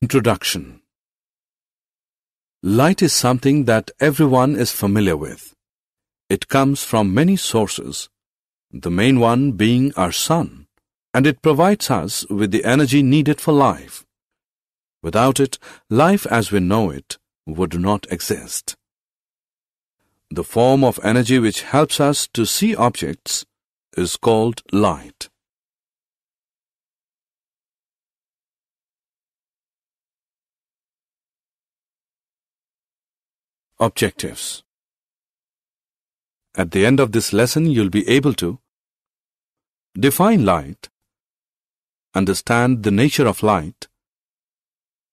Introduction. Light is something that everyone is familiar with. It comes from many sources, the main one being our sun, and it provides us with the energy needed for life. Without it, life as we know it would not exist. The form of energy which helps us to see objects is called light. Objectives. At the end of this lesson, you'll be able to define light, understand the nature of light,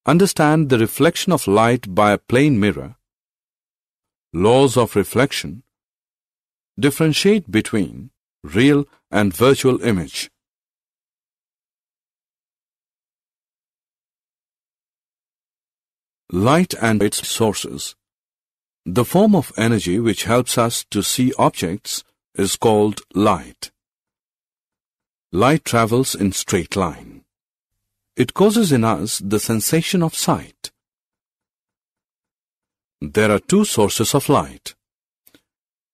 understand the reflection of light by a plane mirror, laws of reflection, differentiate between real and virtual image. Light and its sources. The form of energy which helps us to see objects is called light. Light travels in straight line. It causes in us the sensation of sight. There are two sources of light: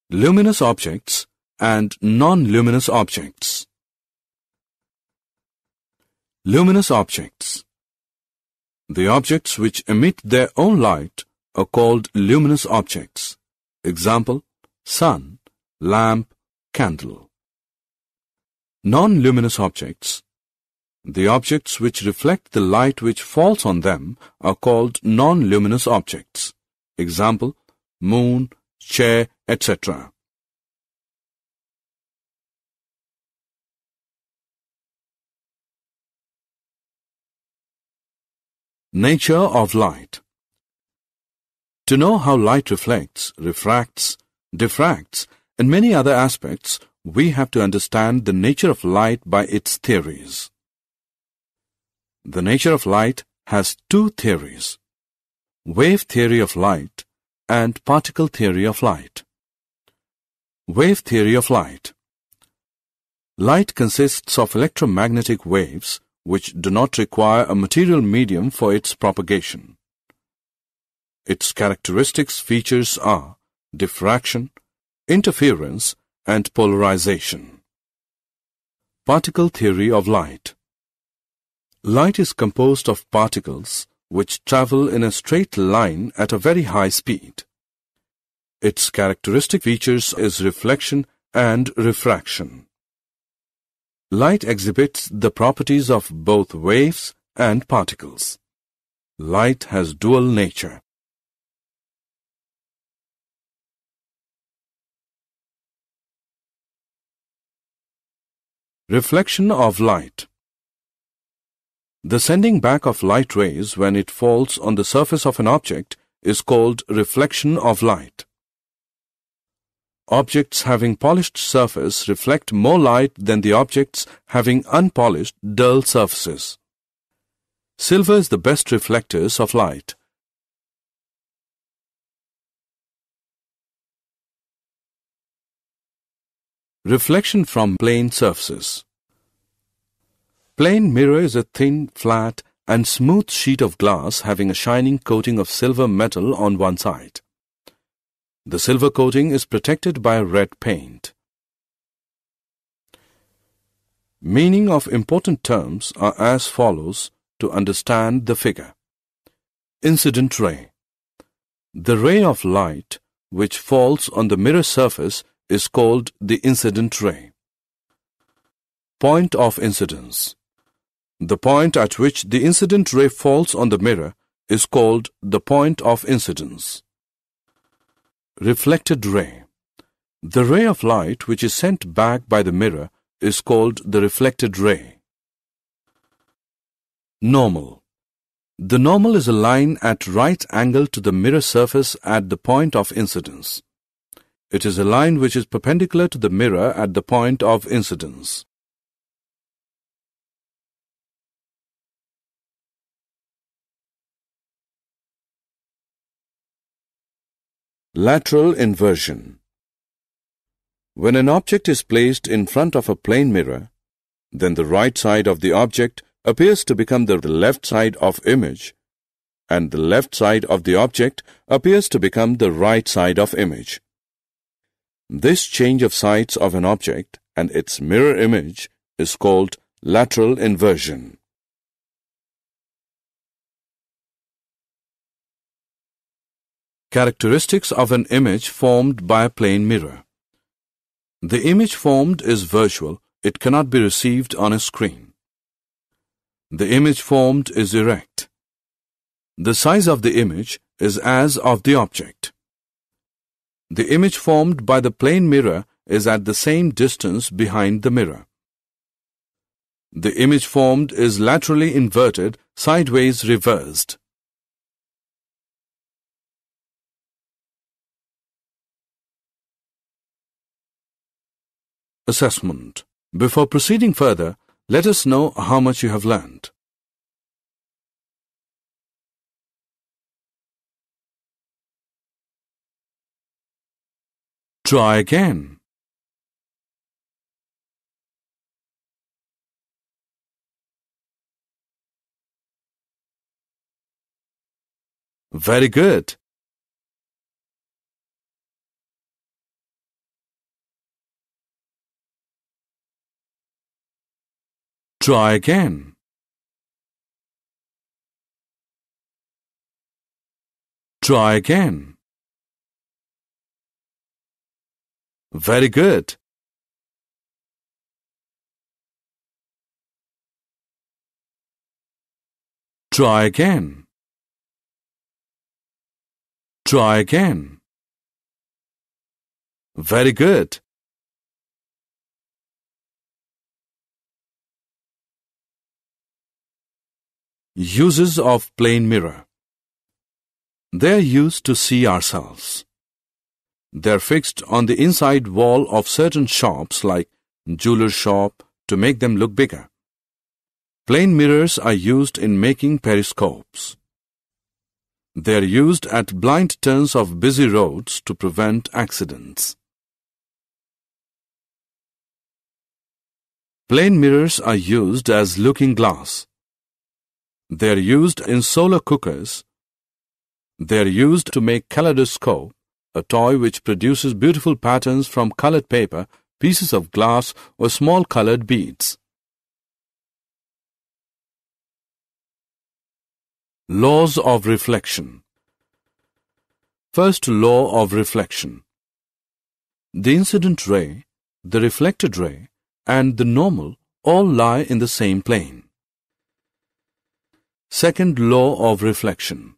luminous objects and non-luminous objects. Luminous objects. The objects which emit their own light are called luminous objects. Example: sun, lamp, candle. Non-luminous objects. The objects which reflect the light which falls on them are called non-luminous objects. Example: moon, chair, etc. Nature of light. To know how light reflects, refracts, diffracts, and many other aspects, we have to understand the nature of light by its theories. The nature of light has two theories: wave theory of light and particle theory of light. Wave theory of light. Light consists of electromagnetic waves which do not require a material medium for its propagation. Its characteristics features are diffraction, interference, and polarization. Particle theory of light. Light is composed of particles which travel in a straight line at a very high speed. Its characteristic features is reflection and refraction. Light exhibits the properties of both waves and particles. Light has dual nature. Reflection of light. The sending back of light rays when it falls on the surface of an object is called reflection of light. Objects having polished surface reflect more light than the objects having unpolished, dull surfaces. Silver is the best reflectors of light. Reflection from plane surfaces. Plane mirror is a thin, flat, and smooth sheet of glass having a shining coating of silver metal on one side. The silver coating is protected by a red paint. Meaning of important terms are as follows to understand the figure. Incident ray. The ray of light which falls on the mirror surface is called the incident ray. Point of incidence. The point at which the incident ray falls on the mirror is called the point of incidence. Reflected ray. The ray of light which is sent back by the mirror is called the reflected ray. Normal. The normal is a line at right angle to the mirror surface at the point of incidence. It is a line which is perpendicular to the mirror at the point of incidence. Lateral inversion. When an object is placed in front of a plane mirror, then the right side of the object appears to become the left side of image and the left side of the object appears to become the right side of image. This change of sides of an object and its mirror image is called lateral inversion. Characteristics of an image formed by a plane mirror. The image formed is virtual. It cannot be received on a screen. The image formed is erect. The size of the image is as of the object. The image formed by the plane mirror is at the same distance behind the mirror. The image formed is laterally inverted, sideways reversed. Assessment. Before proceeding further, let us know how much you have learned. Try again. Very good. Try again. Try again. Very good. Try again. Try again. Very good. Uses of plane mirror. They are used to see ourselves. They are fixed on the inside wall of certain shops like jeweler's shop to make them look bigger. Plane mirrors are used in making periscopes. They are used at blind turns of busy roads to prevent accidents. Plane mirrors are used as looking glass. They are used in solar cookers. They are used to make kaleidoscope, a toy which produces beautiful patterns from colored paper, pieces of glass, or small colored beads. Laws of reflection. First law of reflection. The incident ray, the reflected ray, and the normal all lie in the same plane. Second law of reflection.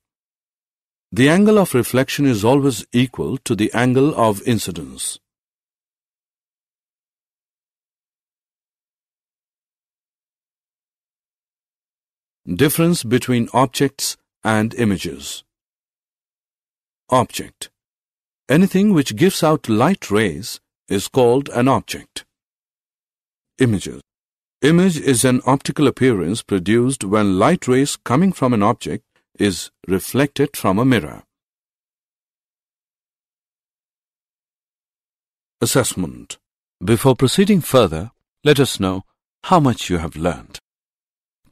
The angle of reflection is always equal to the angle of incidence. Difference between objects and images. Object. Anything which gives out light rays is called an object. Images. Image is an optical appearance produced when light rays coming from an object is reflected from a mirror. Assessment. Before proceeding further, let us know how much you have learned.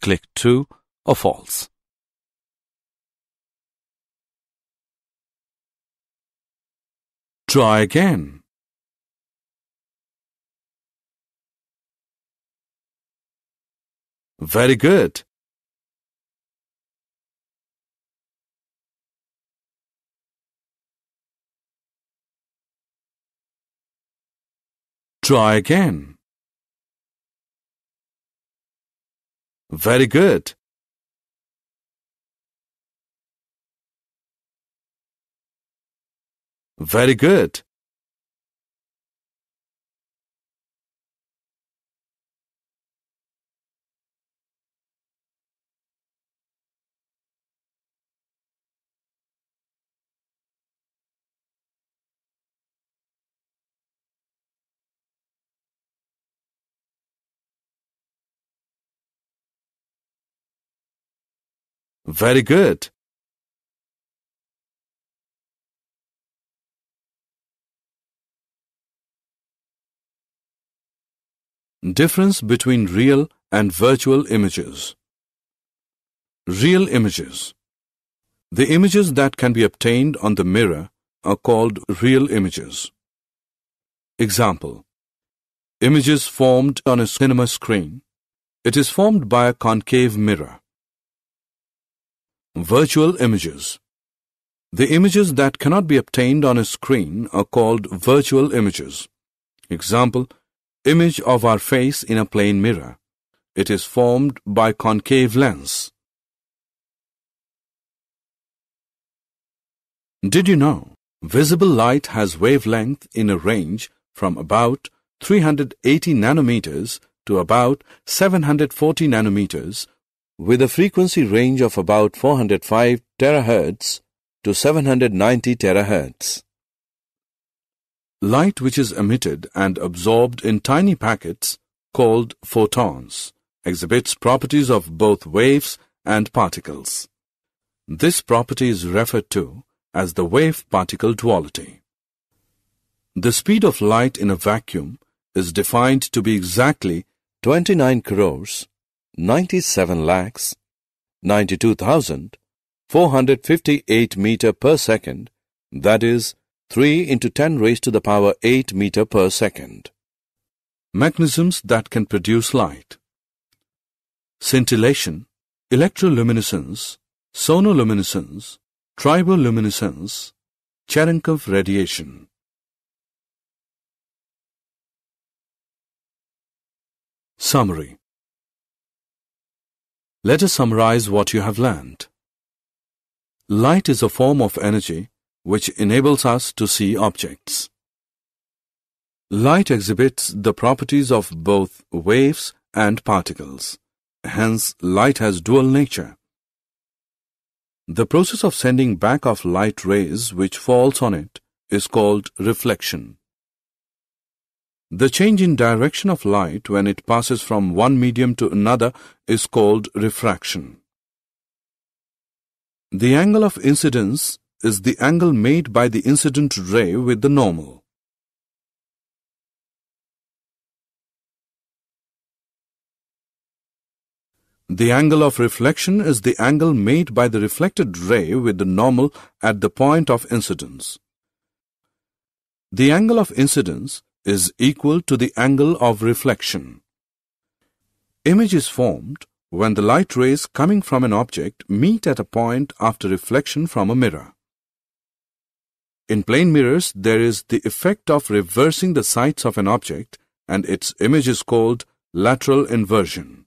Click true or false. Try again. Very good. Try again. Very good. Very good. Very good. Difference between real and virtual images. Real images. The images that can be obtained on the mirror are called real images. Example: images formed on a cinema screen. It is formed by a concave mirror. Virtual images. The images that cannot be obtained on a screen are called virtual images. Example: image of our face in a plane mirror. It is formed by concave lens. Did you know visible light has wavelength in a range from about 380 nanometers to about 740 nanometers, with a frequency range of about 405 terahertz to 790 terahertz. Light which is emitted and absorbed in tiny packets, called photons, exhibits properties of both waves and particles. This property is referred to as the wave-particle duality. The speed of light in a vacuum is defined to be exactly 29 crores 97 lakhs 92,458 meter per second, that is 3 into 10 raised to the power 8 meter per second. Mechanisms that can produce light: scintillation, electroluminescence, sonoluminescence, triboluminescence, Cherenkov radiation. Summary. Let us summarize what you have learned. Light is a form of energy which enables us to see objects. Light exhibits the properties of both waves and particles. Hence, light has dual nature. The process of sending back of light rays which falls on it is called reflection. The change in direction of light when it passes from one medium to another is called refraction. The angle of incidence is the angle made by the incident ray with the normal. The angle of reflection is the angle made by the reflected ray with the normal at the point of incidence. The angle of incidence is equal to the angle of reflection. Image is formed when the light rays coming from an object meet at a point after reflection from a mirror. In plane mirrors, there is the effect of reversing the sides of an object, and its image is called lateral inversion.